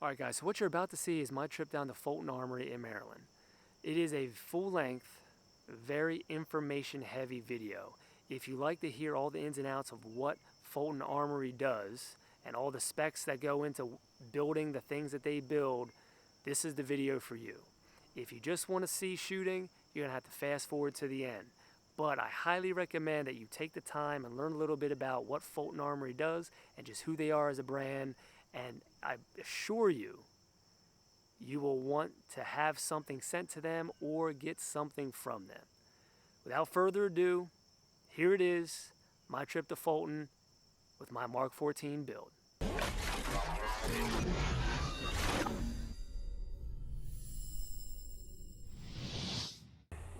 Alright guys, so what you're about to see is my trip down to Fulton Armory in Maryland. It is a full-length, very information-heavy video. If you like to hear all the ins and outs of what Fulton Armory does and all the specs that go into building the things that they build, this is the video for you. If you just want to see shooting, you're going to have to fast forward to the end. But I highly recommend that you take the time and learn a little bit about what Fulton Armory does and just who they are as a brand. And I assure you, you will want to have something sent to them or get something from them. Without further ado, here it is, my trip to Fulton with my Mark 14 build.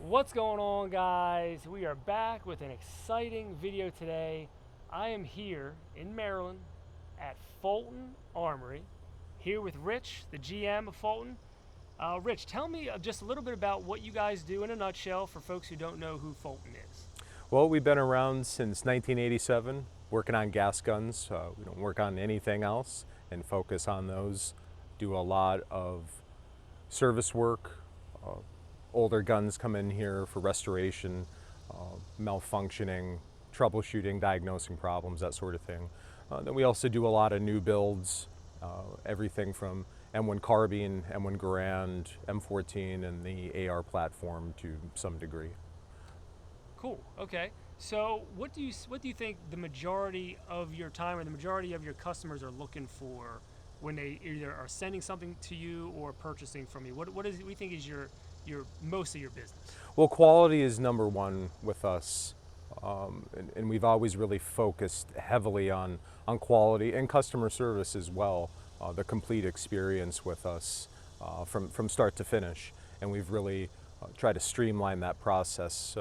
What's going on, guys? We are back with an exciting video today. I am here in Maryland at Fulton Armory, here with Rich, the GM of Fulton. Rich, tell me just a little bit about what you guys do in a nutshell for folks who don't know who Fulton is. Well, we've been around since 1987, working on gas guns. We don't work on anything else and focus on those. Do a lot of service work. Older guns come in here for restoration, malfunctioning, troubleshooting, diagnosing problems, that sort of thing. Then we also do a lot of new builds, everything from M1 Carbine, M1 Garand, M14, and the AR platform to some degree. Cool. Okay. So, what do you think the majority of your time or the majority of your customers are looking for when they either are sending something to you or purchasing from you? What do you think is your most of your business? Well, quality is number one with us. And we've always really focused heavily on quality and customer service as well, the complete experience with us from start to finish. And we've really tried to streamline that process.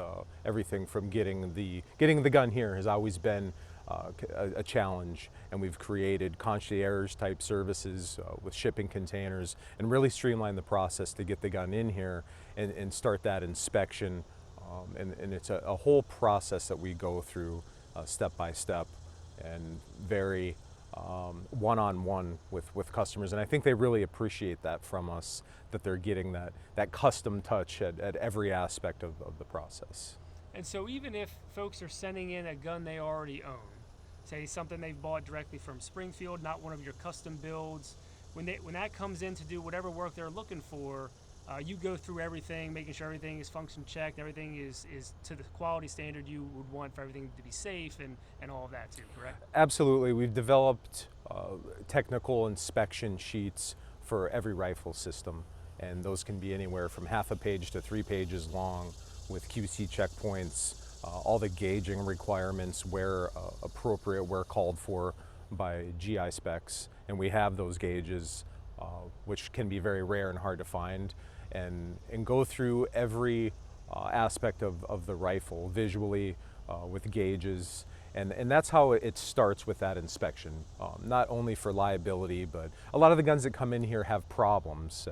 Everything from getting the gun here has always been a challenge, and we've created concierge type services with shipping containers and really streamlined the process to get the gun in here and start that inspection. And it's a whole process that we go through step by step and very one-on-one with customers. And I think they really appreciate that from us, that they're getting that custom touch at every aspect of the process. And so even if folks are sending in a gun they already own, say something they've bought directly from Springfield, not one of your custom builds, when that comes in to do whatever work they're looking for, you go through everything, making sure everything is function checked, everything is to the quality standard you would want for everything to be safe and all of that too, correct? Absolutely. We've developed technical inspection sheets for every rifle system, and those can be anywhere from half a page to 3 pages long with QC checkpoints, all the gauging requirements where appropriate, where called for by GI specs, and we have those gauges, which can be very rare and hard to find, and go through every aspect of the rifle visually with gauges, and that's how it starts with that inspection. Not only for liability, but a lot of the guns that come in here have problems.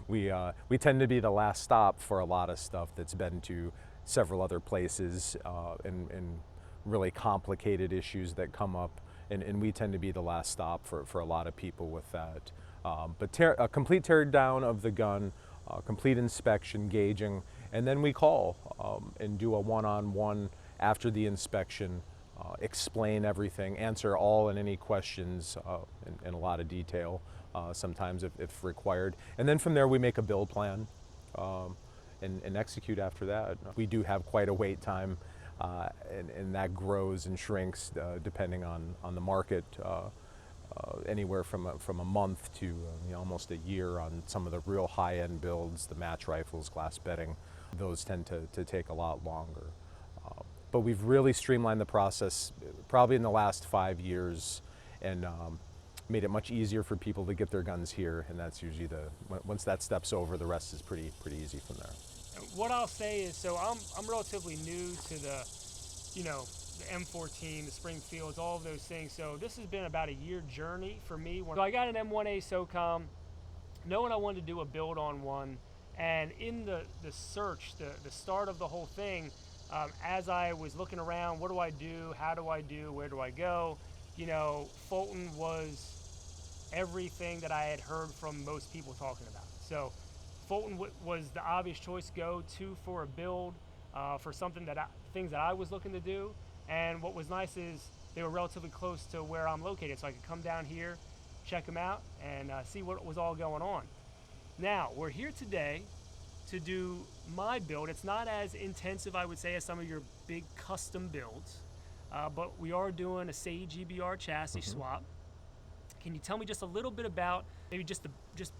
We tend to be the last stop for a lot of stuff that's been to several other places and really complicated issues that come up, and we tend to be the last stop for a lot of people with that. But a complete tear down of the gun, complete inspection, gauging, and then we call and do a one-on-one after the inspection, explain everything, answer all and any questions in a lot of detail, sometimes if required. And then from there we make a build plan and execute after that. We do have quite a wait time, and that grows and shrinks depending on the market. Anywhere from a month to almost a year on some of the real high-end builds, the match rifles, glass bedding. Those tend to take a lot longer. But we've really streamlined the process probably in the last 5 years, and made it much easier for people to get their guns here, and that's usually once that step's over, the rest is pretty easy from there. What I'll say is, so I'm relatively new to the M14, the Springfields, all of those things. So this has been about a year journey for me. So I got an M1A SOCOM, knowing I wanted to do a build on one, and in the search, the start of the whole thing, as I was looking around, what do I do, how do I do, where do I go, Fulton was everything that I had heard from most people talking about. So Fulton was the obvious choice go-to for a build, for things that I was looking to do. And what was nice is they were relatively close to where I'm located, so I could come down here, check them out, and see what was all going on. Now, we're here today to do my build. It's not as intensive, I would say, as some of your big custom builds, but we are doing a Sage EBR chassis swap. Can you tell me just a little bit about, maybe just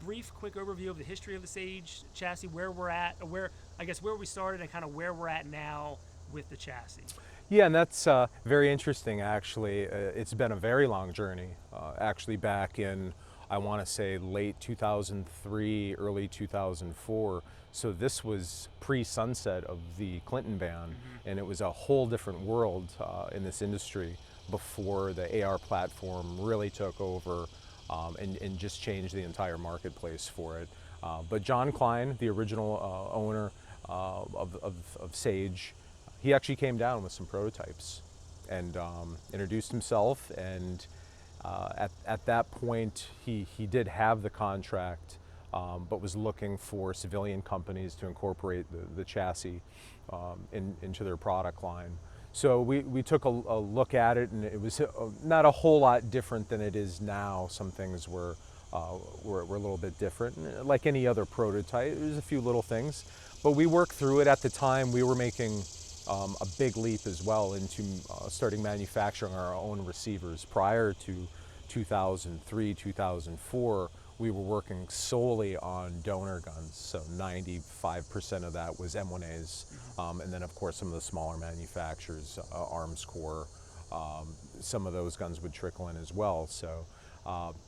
brief, quick overview of the history of the Sage chassis, where we're at, or where we started, and kind of where we're at now with the chassis? Yeah, and that's very interesting, actually. It's been a very long journey. Actually, back in, I want to say, late 2003, early 2004. So this was pre-sunset of the Clinton ban, and it was a whole different world in this industry before the AR platform really took over and just changed the entire marketplace for it. But John Klein, the original owner of Sage, he actually came down with some prototypes and introduced himself, and at that point he did have the contract, but was looking for civilian companies to incorporate the chassis into their product line. So we took a look at it, and it was not a whole lot different than it is now. Some things were a little bit different. Like any other prototype, there's a few little things, but we worked through it. At the time, we were making a big leap as well into starting manufacturing our own receivers. Prior to 2003, 2004, we were working solely on donor guns, so 95% of that was M1As, and then of course some of the smaller manufacturers, Arms Corps, some of those guns would trickle in as well. So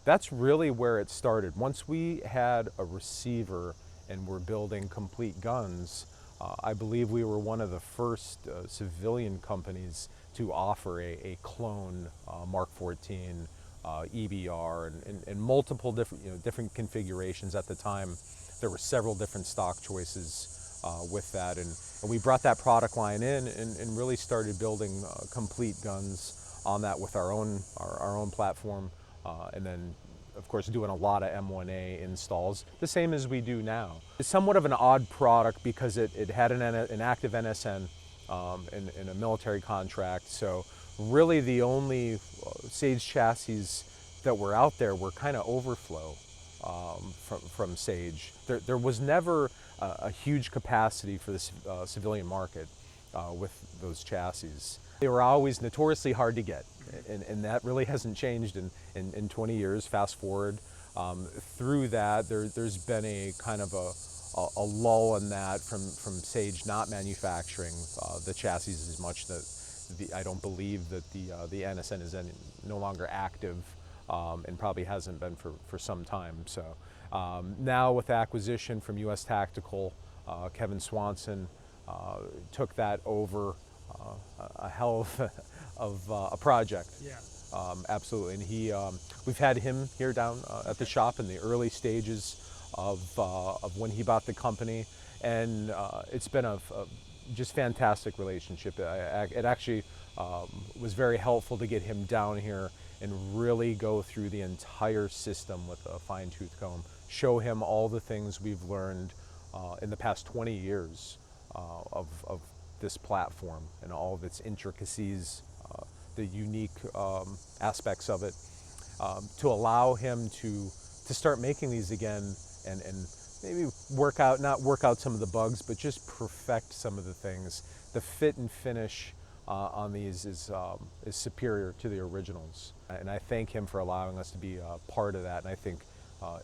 that's really where it started. Once we had a receiver and were building complete guns, I believe we were one of the first civilian companies to offer a clone Mark 14 EBR and multiple different configurations. At the time, there were several different stock choices with that, and we brought that product line in and really started building complete guns on that with our own platform, and then of course doing a lot of M1A installs, the same as we do now. It's somewhat of an odd product because it had an active NSN in a military contract, so really the only Sage chassis that were out there were kind of overflow from Sage. There was never a huge capacity for the civilian market with those chassis. They were always notoriously hard to get, and that really hasn't changed in 20 years. Fast forward through that, there's been a kind of a lull in that from Sage not manufacturing the chassis as much. That I don't believe that the NSN is no longer active, and probably hasn't been for some time. So now with acquisition from U.S. Tactical, Kevin Swanson took that over. A hell of a project. Yeah. Absolutely, and we've had him here down at the shop in the early stages of when he bought the company, and it's been a just fantastic relationship. It actually was very helpful to get him down here and really go through the entire system with a fine-tooth comb, show him all the things we've learned in the past 20 years of this platform and all of its intricacies, the unique aspects of it, to allow him to start making these again and maybe not work out some of the bugs, but just perfect some of the things. The fit and finish on these is superior to the originals, and I thank him for allowing us to be part of that, and I think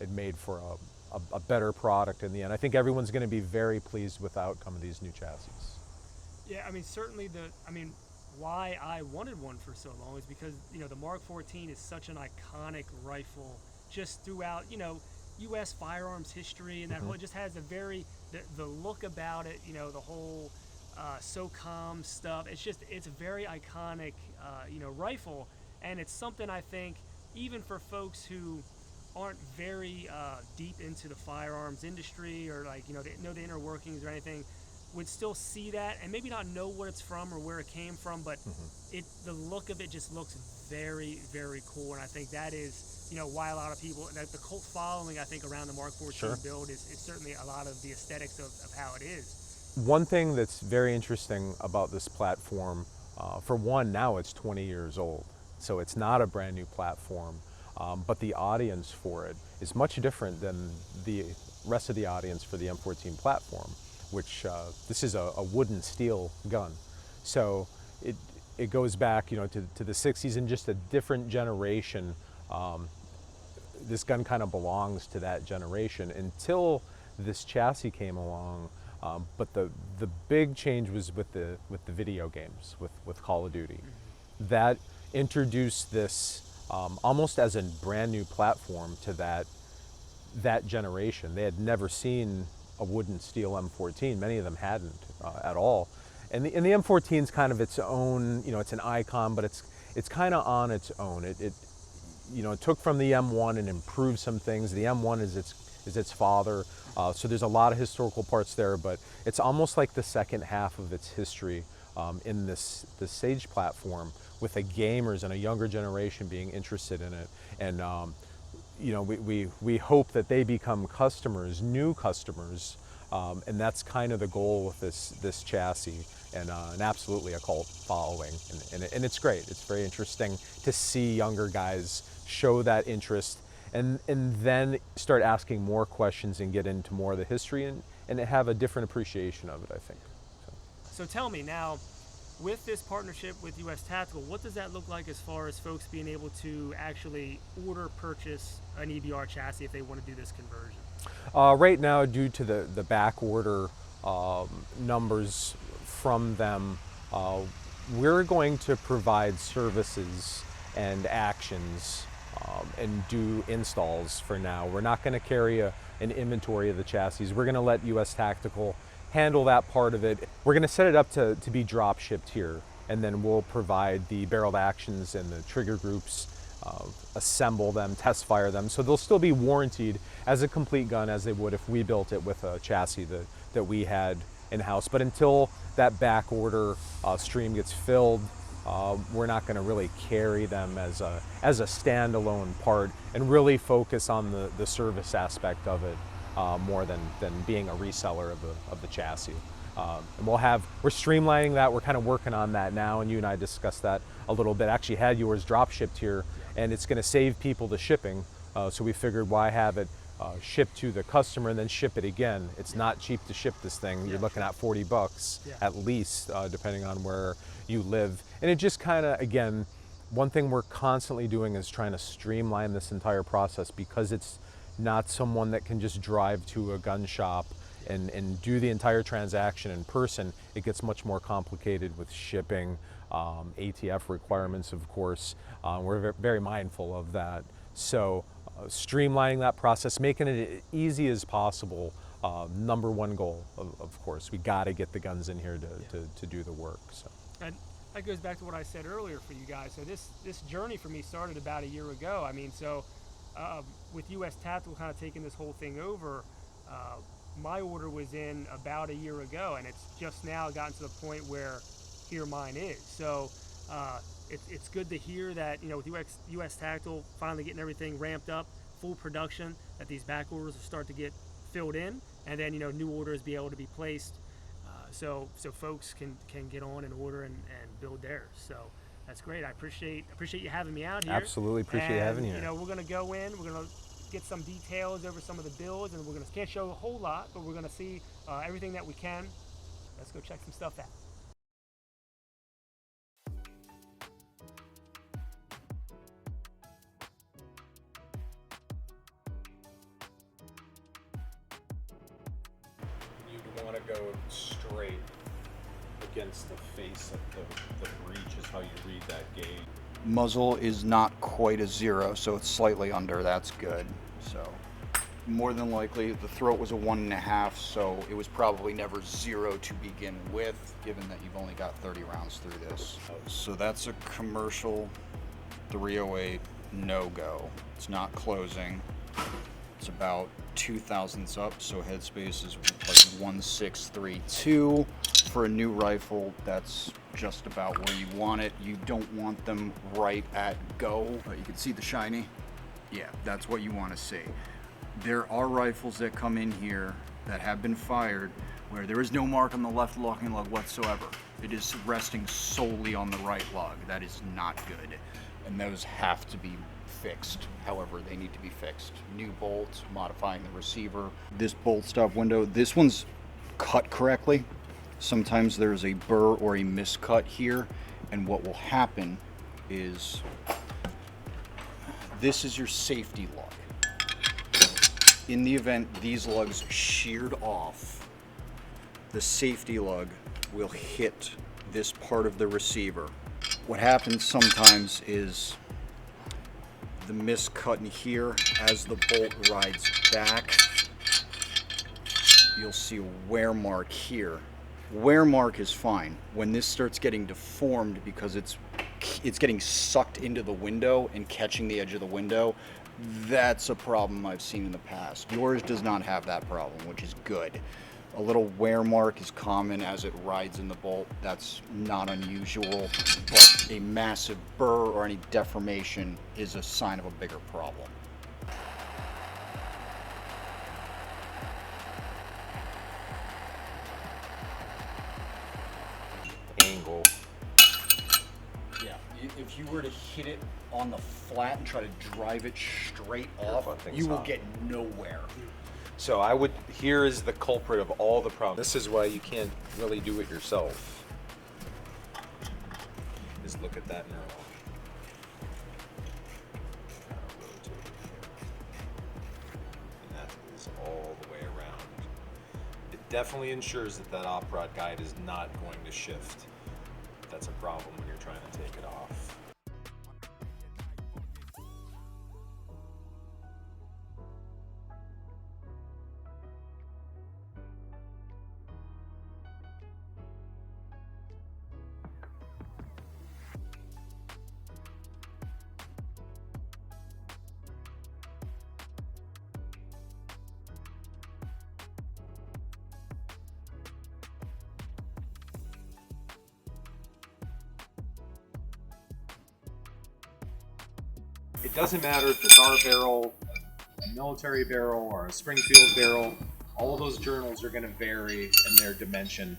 it made for a better product in the end. I think everyone's going to be very pleased with the outcome of these new chassis. Yeah, I mean, certainly why I wanted one for so long is because, the Mark 14 is such an iconic rifle just throughout, U.S. firearms history, and that whole, it just has the look about it, the whole SOCOM stuff. It's a very iconic, rifle, and it's something I think even for folks who aren't very deep into the firearms industry or they know the inner workings or anything, would still see that and maybe not know what it's from or where it came from, but the look of it just looks very, very cool. And I think that is, you know, why a lot of people, the cult following, I think, around the Mark 14 build is certainly a lot of the aesthetics of how it is. One thing that's very interesting about this platform, for one, now it's 20 years old, so it's not a brand new platform, but the audience for it is much different than the rest of the audience for the M14 platform, which this is a wooden steel gun. So it goes back, you know, to the 60s and just a different generation. This gun kind of belongs to that generation until this chassis came along. But the big change was with the video games, with Call of Duty. That introduced this almost as a brand new platform to that generation. They had never seen a wooden steel M14. Many of them hadn't at all. And the M14 is kind of its own, you know, it's an icon, but it's kind of on its own. It you know, it took from the M1 and improved some things. The M1 is its father. So there's a lot of historical parts there, but it's almost like the second half of its history in this Sage platform, with the gamers and a younger generation being interested in it. And you know, we hope that they become customers, new customers, and that's kind of the goal with this chassis, and absolutely a cult following. And it's great. It's very interesting to see younger guys show that interest, and then start asking more questions and get into more of the history and have a different appreciation of it, I think. So tell me now, with this partnership with US Tactical, what does that look like as far as folks being able to actually purchase an EBR chassis if they want to do this conversion? Right now, due to the back order numbers from them, we're going to provide services and actions and do installs for now. We're not going to carry an inventory of the chassis. We're going to let US Tactical handle that part of it. We're going to set it up to be drop shipped here, and then we'll provide the barreled actions and the trigger groups, assemble them, test fire them. So they'll still be warranted as a complete gun as they would if we built it with a chassis that we had in-house. But until that back order stream gets filled, we're not going to really carry them as a standalone part, and really focus on the service aspect of it more than being a reseller of the chassis. And we're streamlining that. We're kind of working on that now, and you and I discussed that a little bit. Actually had yours drop shipped here, and it's going to save people the shipping. So we figured, why have it shipped to the customer and then ship it again? It's not cheap to ship this thing. You're looking at $40 at least, depending on where you live. And it just kind of, again, one thing we're constantly doing is trying to streamline this entire process, because it's not someone that can just drive to a gun shop and do the entire transaction in person. It gets much more complicated with shipping, ATF requirements, of course. We're very mindful of that. So streamlining that process, making it as easy as possible, number one goal, of course. We got to get the guns in here to do the work. So. And that goes back to what I said earlier for you guys. So this journey for me started about a year ago. I mean, so with US Tactical kind of taking this whole thing over, my order was in about a year ago, and it's just now gotten to the point where here mine is. So it's good to hear that, you know, with US Tactical finally getting everything ramped up, full production, that these back orders will start to get filled in, and then, you know, new orders be able to be placed, so folks can get on and order and build theirs. So that's great. I appreciate you having me out here. Absolutely appreciate having you. You know, we're gonna go in, we're gonna get some details over some of the builds, and can't show a whole lot, but we're gonna see everything that we can. Let's go check some stuff out. You'd want to go straight against the face of the breech is how you read that gauge. Muzzle is not quite a 0, so it's slightly under. That's good. So more than likely the throat was a 1.5, so it was probably never 0 to begin with, given that you've only got 30 rounds through this. So that's a commercial 308 no-go. It's not closing. It's about 2 thousandths up, so headspace is like 1632. For a new rifle, that's just about where you want it. You don't want them right at go. You can see the shiny. Yeah, that's what you want to see. There are rifles that come in here that have been fired where there is no mark on the left locking lug whatsoever. It is resting solely on the right lug. That is not good. And those have to be fixed. However, they need to be fixed. New bolts, modifying the receiver. This bolt stop window, this one's cut correctly. Sometimes there's a burr or a miscut here, and what will happen is this is your safety lug. In the event these lugs sheared off, the safety lug will hit this part of the receiver. What happens sometimes is the miscut in here, as the bolt rides back, you'll see a wear mark here. Wear mark is fine. When this starts getting deformed because it's getting sucked into the window and catching the edge of the window, that's a problem I've seen in the past. Yours does not have that problem, which is good. A little wear mark is common as it rides in the bolt. That's not unusual, but a massive burr or any deformation is a sign of a bigger problem. Angle. Yeah, if you were to hit it on the flat and try to drive it straight off, you will get nowhere. So here is the culprit of all the problems. This is why you can't really do it yourself. Just look at that now. And that is all the way around. It definitely ensures that that op rod guide is not going to shift. That's a problem when you're trying to take it off. It doesn't matter if it's our barrel, a military barrel, or a Springfield barrel. All of those journals are going to vary in their dimension.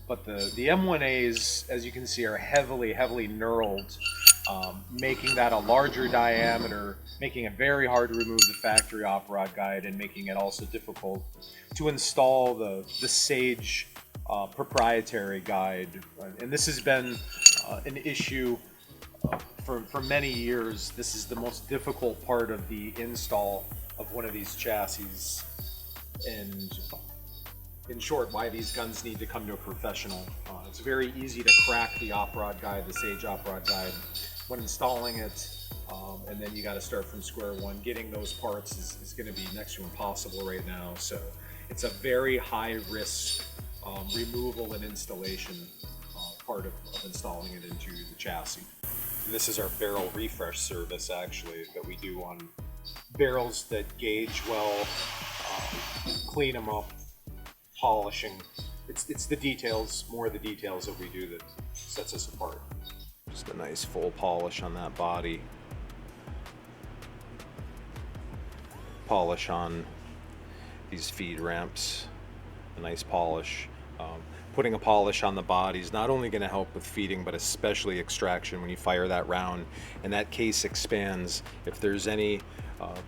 But the M1As, as you can see, are heavily knurled, making that a larger diameter, making it very hard to remove the factory op rod guide, and making it also difficult to install the Sage proprietary guide. And this has been an issue for many years. This is the most difficult part of the install of one of these chassis, and in short, why these guns need to come to a professional. It's very easy to crack the op rod guide, the Sage op rod guide, when installing it, and then you got to start from square one. Getting those parts is going to be next to impossible right now, so it's a very high risk removal and installation part of installing it into the chassis. This is our barrel refresh service, actually, that we do on barrels that gauge well, clean them up, polishing. It's the details, more the details that we do that sets us apart. Just a nice full polish on that body. Polish on these feed ramps, a nice polish. Putting a polish on the body is not only going to help with feeding, but especially extraction when you fire that round and that case expands. If there's any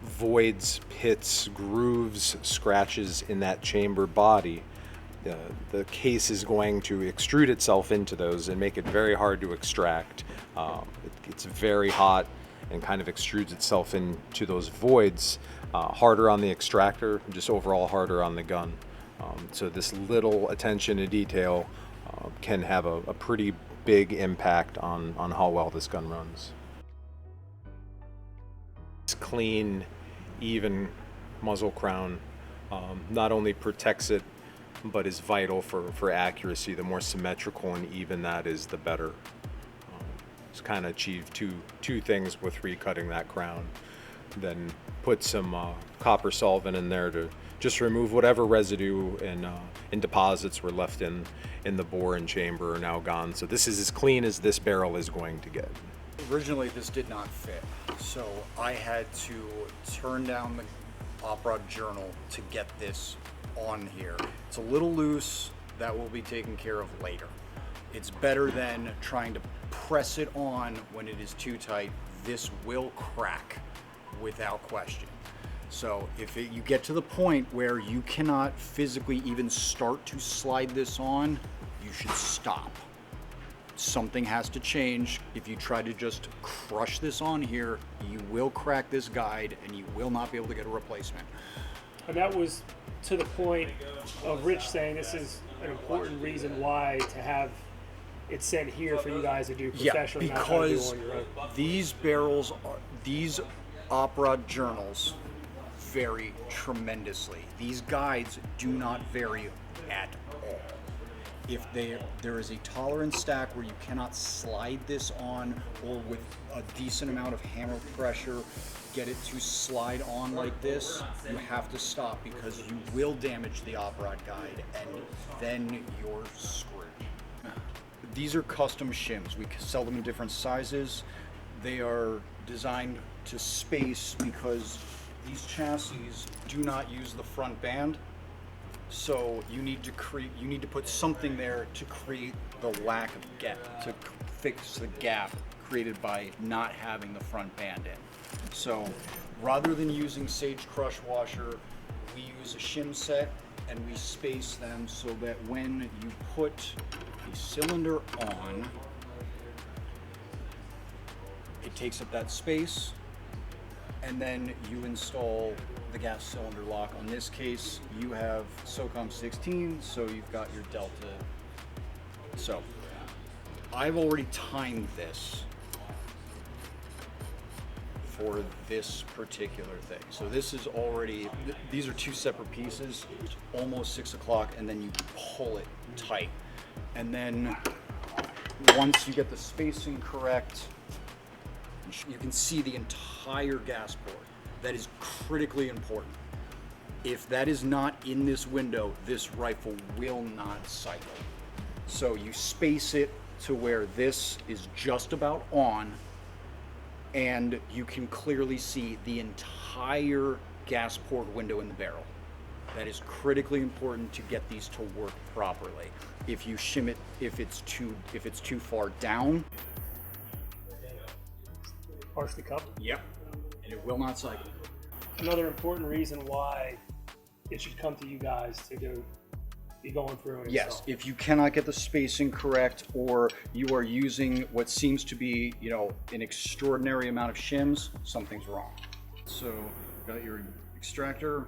voids, pits, grooves, scratches in that chamber body, the case is going to extrude itself into those and make it very hard to extract. It's very hot and kind of extrudes itself into those voids, harder on the extractor, just overall harder on the gun. So this little attention to detail can have a pretty big impact on how well this gun runs. This clean, even muzzle crown not only protects it, but is vital for accuracy. The more symmetrical and even that is, the better. Just kind of achieve two things with recutting that crown. then put some copper solvent in there to just remove whatever residue and deposits were left in the bore and chamber are now gone. So this is as clean as this barrel is going to get. Originally this did not fit, so I had to turn down the op rod journal to get this on here. It's a little loose, that will be taken care of later. It's better than trying to press it on when it is too tight. This will crack without question. So if you get to the point where you cannot physically even start to slide this on, you should stop. Something has to change. If you try to just crush this on here, you will crack this guide and you will not be able to get a replacement. And that was to the point of Rich saying this is an important reason why to have it sent here for you guys to do professionally. Yeah, because these barrels, these op rod journals vary tremendously. These guides do not vary at all. If there is a tolerance stack where you cannot slide this on, or with a decent amount of hammer pressure get it to slide on like this, you have to stop because you will damage the op rod guide and then you're screwed. These are custom shims. We sell them in different sizes. They are designed to space because these chassis do not use the front band. So you need to put something there to create the lack of gap, to fix the gap created by not having the front band in. So rather than using Sage Crush Washer, we use a shim set and we space them so that when you put the cylinder on, it takes up that space, and then you install the gas cylinder lock. On this case, you have SOCOM 16, so you've got your Delta. So I've already timed this for this particular thing. So this is already, these are two separate pieces. It's almost 6 o'clock, and then you pull it tight. And then once you get the spacing correct, you can see the entire gas port. That is critically important. If that is not in this window, this rifle will not cycle. So you space it to where this is just about on, and you can clearly see the entire gas port window in the barrel. That is critically important to get these to work properly. If you shim it, if it's too far down, partially covered. Yep, and it will not cycle. Another important reason why it should come to you guys to be going through and yes, install. if you cannot get the spacing correct, or you are using what seems to be, an extraordinary amount of shims, something's wrong. So, got your extractor,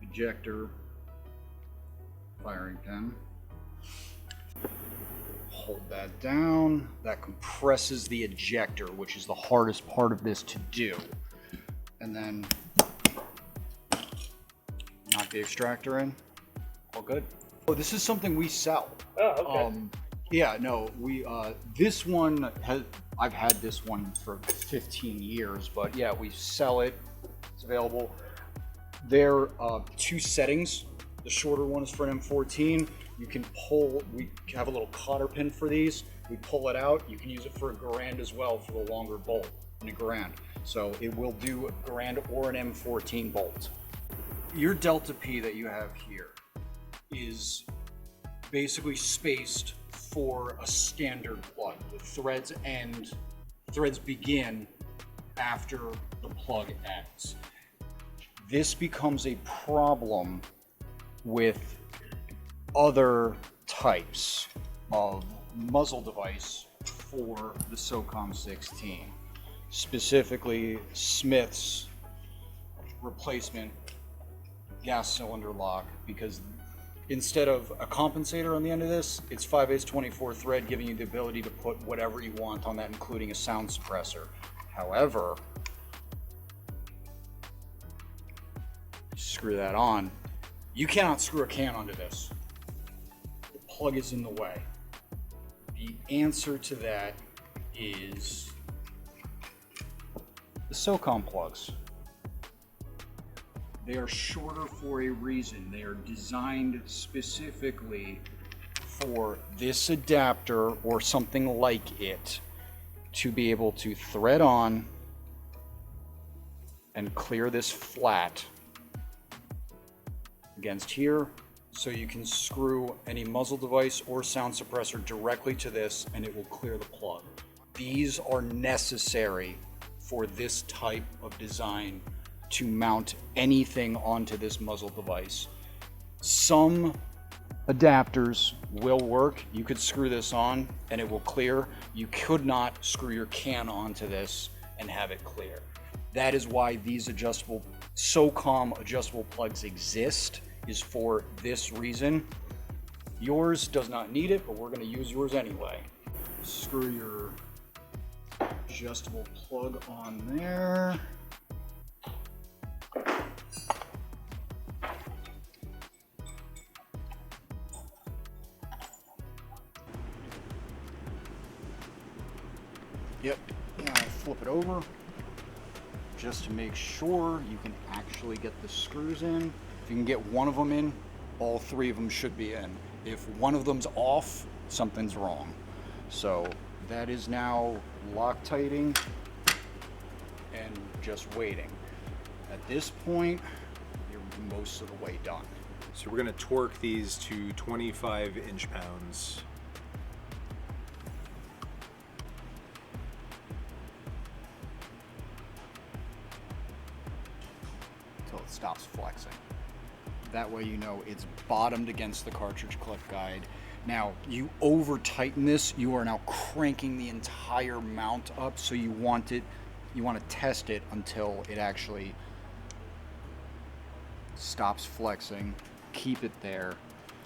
ejector, firing pin. Hold that down. That compresses the ejector, which is the hardest part of this to do. And then knock the extractor in. All good. Oh, this is something we sell. Oh, okay. Yeah, no, this one I've had this one for 15 years, but yeah, we sell it. It's available. There are two settings. The shorter one is for an M14. You can pull, we have a little cotter pin for these. We pull it out. You can use it for a Garand as well for the longer bolt in a Garand. So it will do a Garand or an M14 bolt. Your Delta P that you have here is basically spaced for a standard plug. The threads begin after the plug ends. This becomes a problem with other types of muzzle device for the SOCOM 16, specifically Smith's replacement gas cylinder lock, because instead of a compensator on the end of this, it's 5/8 24 thread, giving you the ability to put whatever you want on that, including a sound suppressor. However, screw that on, you cannot screw a can onto this. The plug is in the way. The answer to that is the SOCOM plugs. They are shorter for a reason. They are designed specifically for this adapter or something like it to be able to thread on and clear this flat against here, so you can screw any muzzle device or sound suppressor directly to this and it will clear the plug. These are necessary for this type of design to mount anything onto this muzzle device. Some adapters will work. You could screw this on and it will clear. You could not screw your can onto this and have it clear. That is why these adjustable, SOCOM adjustable plugs exist, is for this reason. Yours does not need it, but we're going to use yours anyway. Screw your adjustable plug on there. Yep, now flip it over just to make sure you can actually get the screws in. If you can get one of them in, all three of them should be in. If one of them's off, something's wrong. So that is now Loctiting and just waiting. At this point, you're most of the way done. So we're going to torque these to 25 inch-pounds. Until it stops flexing. That way you know it's bottomed against the cartridge clip guide. Now, you over tighten this, you are now cranking the entire mount up, so you want to test it until it actually stops flexing. Keep it there.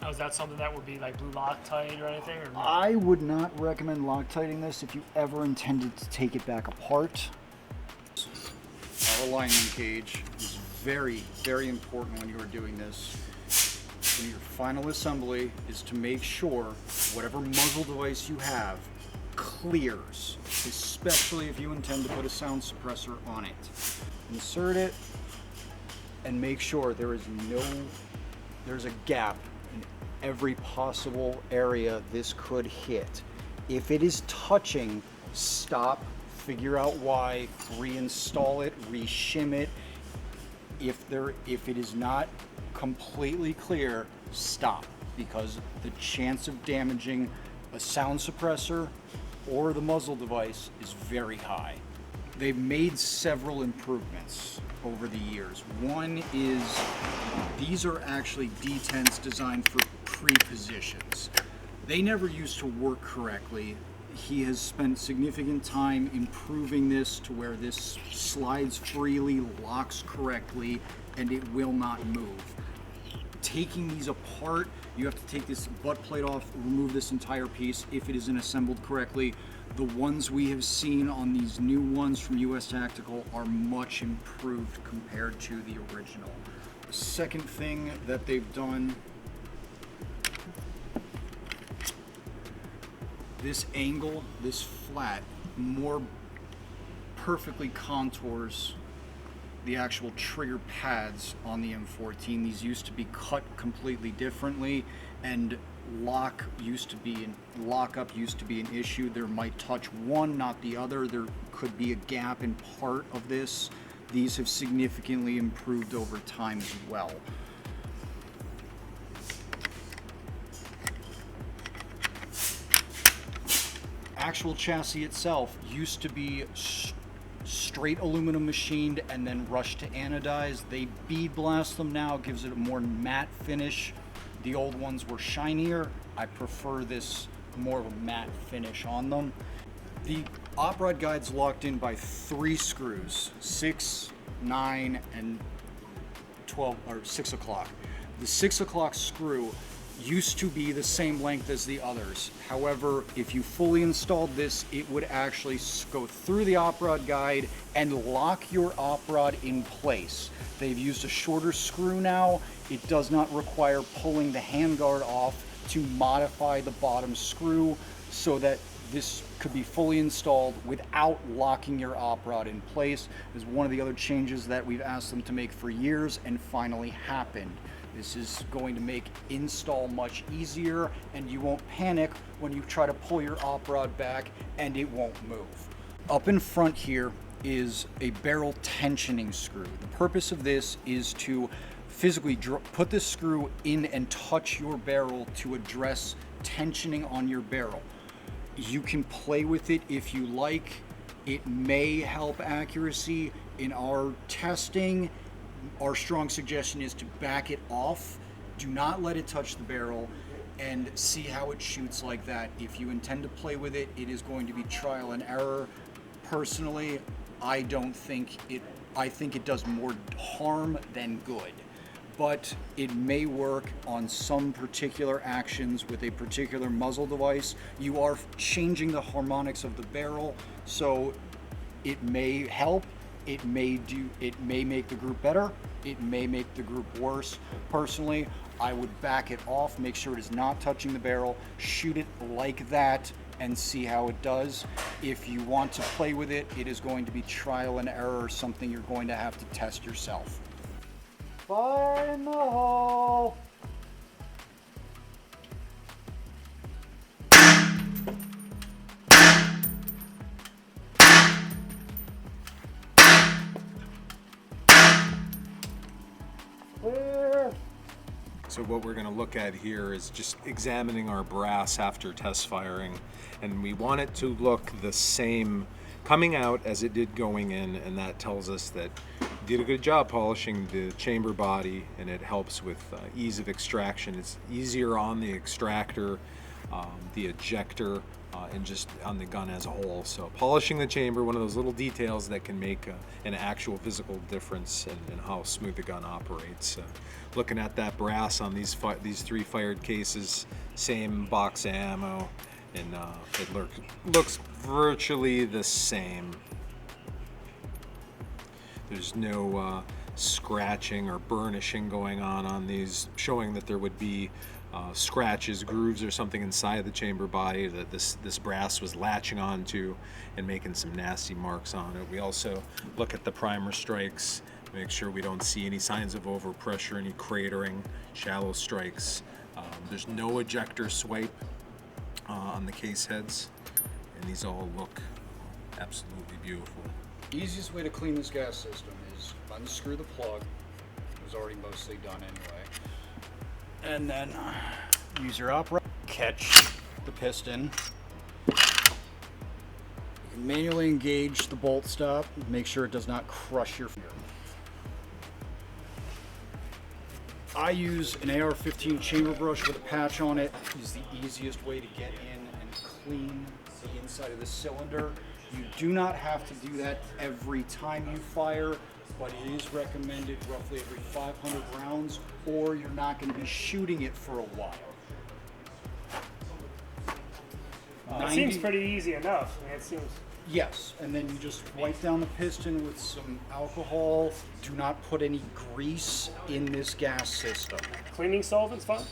Oh, is that something that would be like blue Loctite or anything? Or no? I would not recommend Loctiting this if you ever intended to take it back apart. Our alignment gauge is very, very important when you are doing this. In your final assembly is to make sure whatever muzzle device you have clears, especially if you intend to put a sound suppressor on it. Insert it and make sure there's a gap in every possible area this could hit. If it is touching, stop, figure out why, reinstall it, reshim it. If it is not completely clear, stop, because the chance of damaging a sound suppressor or the muzzle device is very high. They've made several improvements over the years. One is these are actually D10s designed for pre-positions. They never used to work correctly. He has spent significant time improving this to where this slides freely, locks correctly, and it will not move. Taking these apart, you have to take this butt plate off, remove this entire piece if it isn't assembled correctly. The ones we have seen on these new ones from US Tactical are much improved compared to the original. The second thing that they've done, this angle, this flat, more perfectly contours the actual trigger pads on the M14. These used to be cut completely differently, and lockup used to be an issue. There might touch one, not the other. There could be a gap in part of this. These have significantly improved over time as well. Actual chassis itself used to be straight aluminum machined and then rushed to anodize. They bead blast them now, gives it a more matte finish. The old ones were shinier. I prefer this more of a matte finish on them. The op rod guide's locked in by 3 screws, 6, 9, and 12, or 6 o'clock. The 6 o'clock screw used to be the same length as the others. However, if you fully installed this, it would actually go through the op rod guide and lock your op rod in place. They've used a shorter screw now. It does not require pulling the handguard off to modify the bottom screw so that this could be fully installed without locking your op rod in place. Is one of the other changes that we've asked them to make for years and finally happened. This is going to make install much easier, and you won't panic when you try to pull your op rod back and it won't move. Up in front here is a barrel tensioning screw. The purpose of this is to physically put this screw in and touch your barrel to address tensioning on your barrel. You can play with it if you like. It may help accuracy. In our testing, our strong suggestion is to back it off. Do not let it touch the barrel and see how it shoots like that. If you intend to play with it, it is going to be trial and error. Personally, I think it does more harm than good. But it may work on some particular actions with a particular muzzle device. You are changing the harmonics of the barrel, so it may help. It may make the group better. It may make the group worse. Personally, I would back it off, make sure it is not touching the barrel, shoot it like that, and see how it does. If you want to play with it, it is going to be trial and error, something you're going to have to test yourself. Fire in the hole! Clear! So what we're going to look at here is just examining our brass after test firing, and we want it to look the same coming out as it did going in, and that tells us that you did a good job polishing the chamber body, and it helps with ease of extraction. It's easier on the extractor, the ejector, and just on the gun as a whole. So polishing the chamber, one of those little details that can make an actual physical difference in how smooth the gun operates. Looking at that brass on these three fired cases, same box of ammo, and it looks virtually the same. There's no scratching or burnishing going on these, showing that there would be scratches, grooves, or something inside the chamber body that this brass was latching onto and making some nasty marks on it. We also look at the primer strikes, make sure we don't see any signs of overpressure, any cratering, shallow strikes. There's no ejector swipe on the case heads, and these all look absolutely beautiful. Easiest way to clean this gas system is unscrew the plug. It was already mostly done anyway. And then use your op rod, catch the piston. You can manually engage the bolt stop, make sure it does not crush your finger. I use an AR-15 chamber brush with a patch on it. It is the easiest way to get in and clean the inside of the cylinder. You do not have to do that every time you fire, but it is recommended roughly every 500 rounds, or you're not going to be shooting it for a while. It seems pretty easy enough. I mean, it seems. Yes, and then you just wipe down the piston with some alcohol. Do not put any grease in this gas system. Cleaning solvent's fine?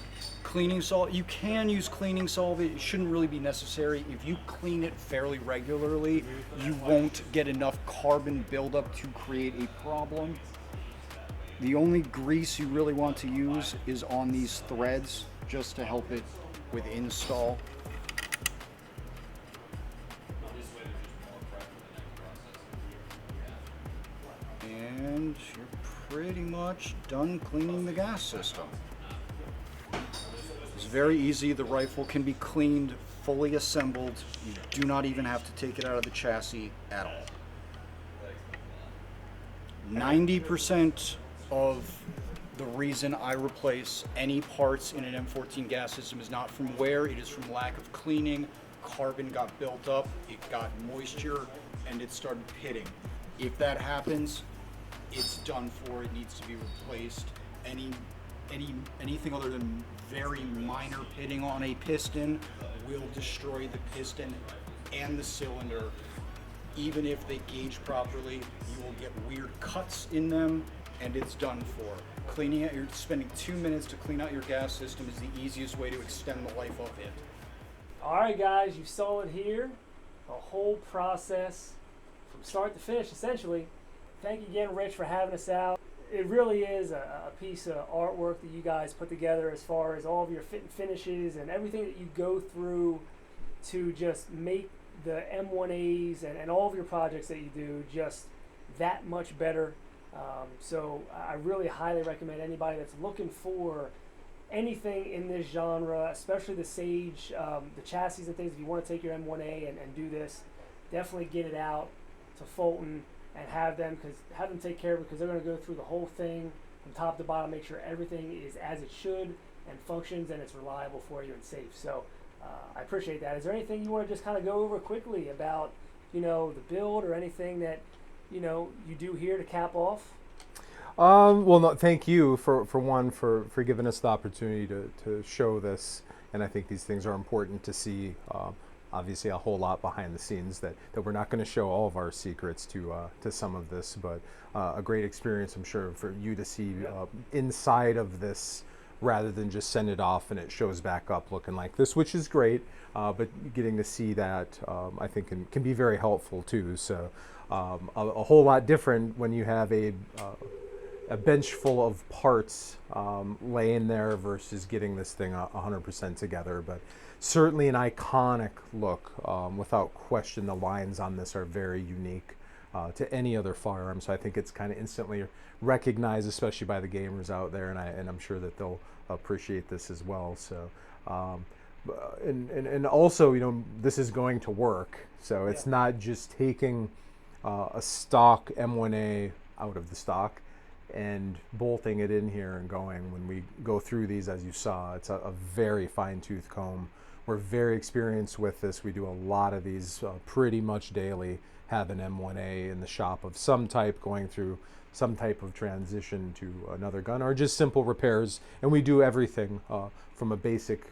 Cleaning solvent, you can use cleaning solvent. It shouldn't really be necessary. If you clean it fairly regularly, you won't get enough carbon buildup to create a problem. The only grease you really want to use is on these threads, just to help it with install. And you're pretty much done cleaning the gas system. It's very easy. The rifle can be cleaned, fully assembled. You do not even have to take it out of the chassis at all. 90% of the reason I replace any parts in an M14 gas system is not from wear, it is from lack of cleaning. Carbon got built up, it got moisture, and it started pitting. If that happens, it's done for. It needs to be replaced. Anything other than very minor pitting on a piston will destroy the piston and the cylinder. Even if they gauge properly, you will get weird cuts in them, and it's done for. Cleaning out, you're spending 2 minutes to clean out your gas system is the easiest way to extend the life of it. All right, guys, you saw it here. The whole process from start to finish, essentially. Thank you again, Rich, for having us out. It really is a piece of artwork that you guys put together as far as all of your fit and finishes and everything that you go through to just make the M1As and all of your projects that you do just that much better. So I really highly recommend anybody that's looking for anything in this genre, especially the Sage, the chassis and things. If you want to take your M1A and do this, definitely get it out to Fulton and have them take care of it, because they're going to go through the whole thing from top to bottom, make sure everything is as it should and functions and it's reliable for you and safe. So I appreciate that. Is there anything you want to just kind of go over quickly about, the build or anything that, you do here to cap off? Well, no, thank you for giving us the opportunity to show this, and I think these things are important to see. Obviously, a whole lot behind the scenes that we're not going to show all of our secrets to some of this, but a great experience, I'm sure, for you to see inside of this, rather than just send it off and it shows back up looking like this, which is great. But getting to see that, I think, can be very helpful too. So a whole lot different when you have a bench full of parts laying there versus getting this thing 100% together. But certainly an iconic look. Without question, the lines on this are very unique to any other firearm. So I think it's kind of instantly recognized, especially by the gamers out there, and I'm sure that they'll appreciate this as well. So and also, this is going to work. So it's not just taking a stock M1A out of the stock and bolting it in here and going. When we go through these, as you saw, it's a very fine-tooth comb. We're very experienced with this. We do a lot of these pretty much daily, have an M1A in the shop of some type, going through some type of transition to another gun, or just simple repairs. And we do everything from a basic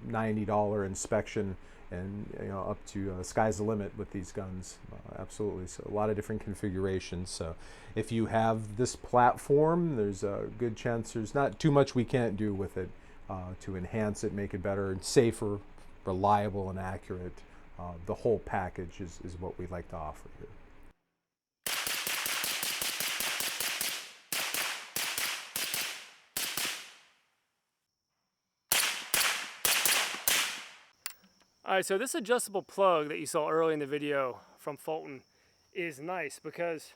$90 inspection and up to sky's the limit with these guns. Absolutely. So a lot of different configurations. So if you have this platform, there's a good chance there's not too much we can't do with it to enhance it, make it better and safer, reliable and accurate. The whole package is what we like to offer here. All right, so this adjustable plug that you saw early in the video from Fulton is nice, because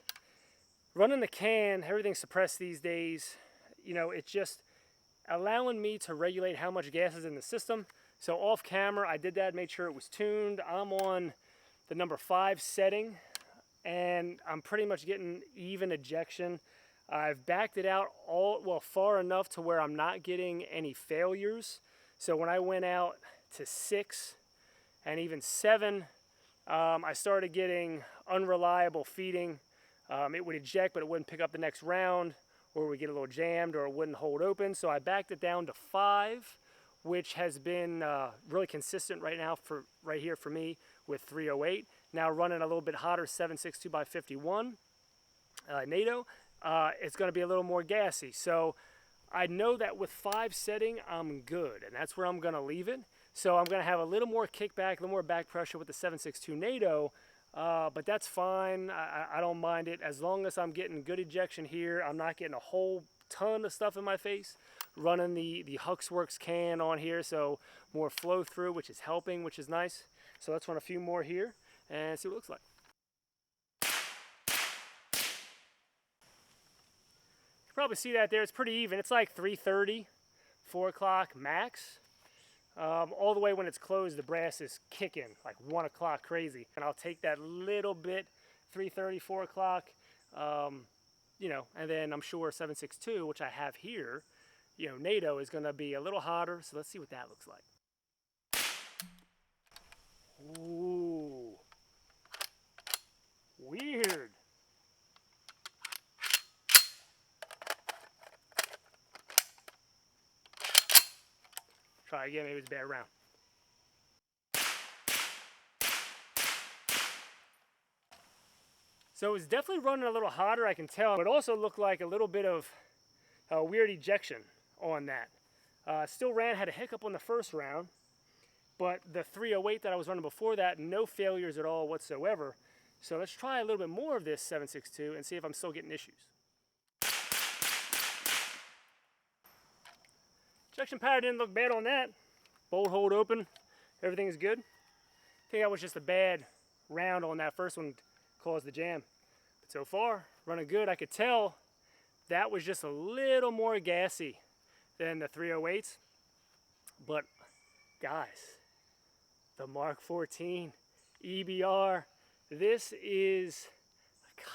running the can, everything's suppressed these days. It's just allowing me to regulate how much gas is in the system. So off camera, I did that, made sure it was tuned. I'm on the number 5 setting, and I'm pretty much getting even ejection. I've backed it out far enough to where I'm not getting any failures. So when I went out to 6 and even 7, I started getting unreliable feeding. It would eject, but it wouldn't pick up the next round, or it would get a little jammed, or it wouldn't hold open. So I backed it down to 5, which has been really consistent right here for me with 308. Now running a little bit hotter 7.62x51 NATO, it's going to be a little more gassy. So I know that with 5 setting, I'm good, and that's where I'm going to leave it. So I'm going to have a little more kickback, a little more back pressure with the 7.62 NATO, but that's fine. I don't mind it as long as I'm getting good ejection here. I'm not getting a whole ton of stuff in my face. Running the Huxworks can on here, so more flow through, which is helping, which is nice. So let's run a few more here and see what it looks like. You can probably see that there. It's pretty even. It's like 3:30, 4 o'clock max. All the way when it's closed, the brass is kicking like 1 o'clock crazy. And I'll take that little bit, 3:30, 4 o'clock, and then I'm sure 7.62, which I have here, NATO is going to be a little hotter. So let's see what that looks like. Ooh, weird. Try again, maybe it's a bad round. So it's definitely running a little hotter, I can tell, but it also looked like a little bit of weird ejection on that. Still had a hiccup on the first round, But the 308 that I was running before that, no failures at all whatsoever. So let's try a little bit more of this 762 and see if I'm still getting issues. Injection power didn't look bad on that. Bolt hold open, everything is good. I think that was just a bad round on that first one caused the jam. But so far, running good. I could tell that was just a little more gassy than the 308s. But guys, the Mark 14 EBR, this is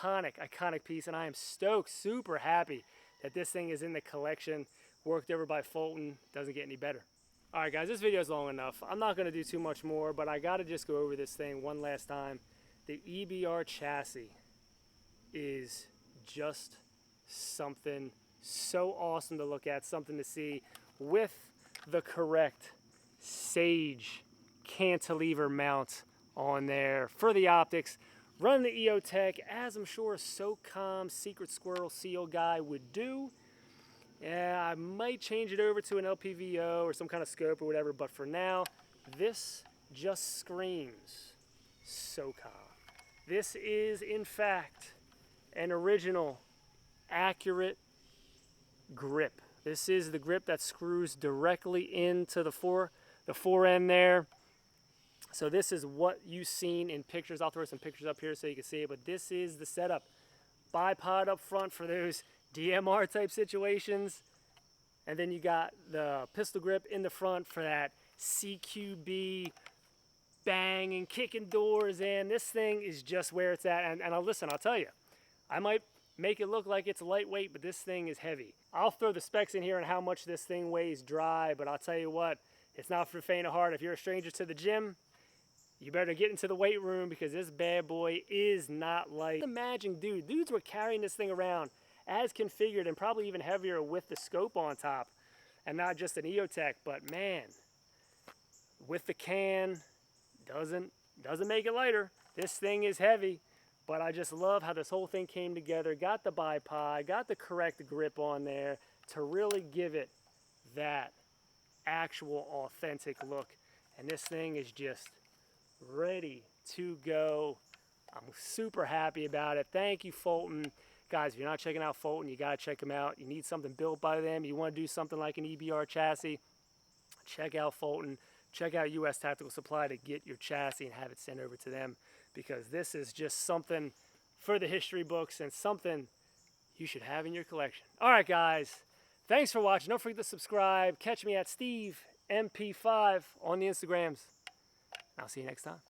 iconic piece, and I am stoked, super happy that this thing is in the collection, worked over by Fulton. Doesn't get any better. All right, guys, this video is long enough. I'm not going to do too much more, but I got to just go over this thing one last time. The EBR chassis is just something so awesome to look at, something to see, with the correct Sage cantilever mount on there for the optics. Run the EOTech, as I'm sure a SOCOM Secret Squirrel Seal guy would do. Yeah, I might change it over to an LPVO or some kind of scope or whatever, but for now, this just screams SOCOM. This is, in fact, an original, accurate grip. This is the grip that screws directly into the fore end there. So this is what you've seen in pictures. I'll throw some pictures up here so you can see it, but this is the setup. Bipod up front for those DMR type situations, and then you got the pistol grip in the front for that CQB banging, kicking doors in. This thing is just where it's at, and listen, I'll tell you, I might make it look like it's lightweight, but this thing is heavy. I'll throw the specs in here on how much this thing weighs dry, but I'll tell you what, it's not for the faint of heart. If you're a stranger to the gym, you better get into the weight room, because this bad boy is not light. Imagine, dudes were carrying this thing around as configured and probably even heavier with the scope on top and not just an EOTech, but man, with the can, doesn't make it lighter. This thing is heavy, but I just love how this whole thing came together, got the bipod, got the correct grip on there to really give it that actual authentic look. And this thing is just ready to go. I'm super happy about it. Thank you, Fulton. Guys, if you're not checking out Fulton, you got to check them out. You need something built by them. You want to do something like an EBR chassis, check out Fulton. Check out US Tactical Supply to get your chassis and have it sent over to them, because this is just something for the history books and something you should have in your collection. All right, guys. Thanks for watching. Don't forget to subscribe. Catch me at Steve MP5 on the Instagrams. I'll see you next time.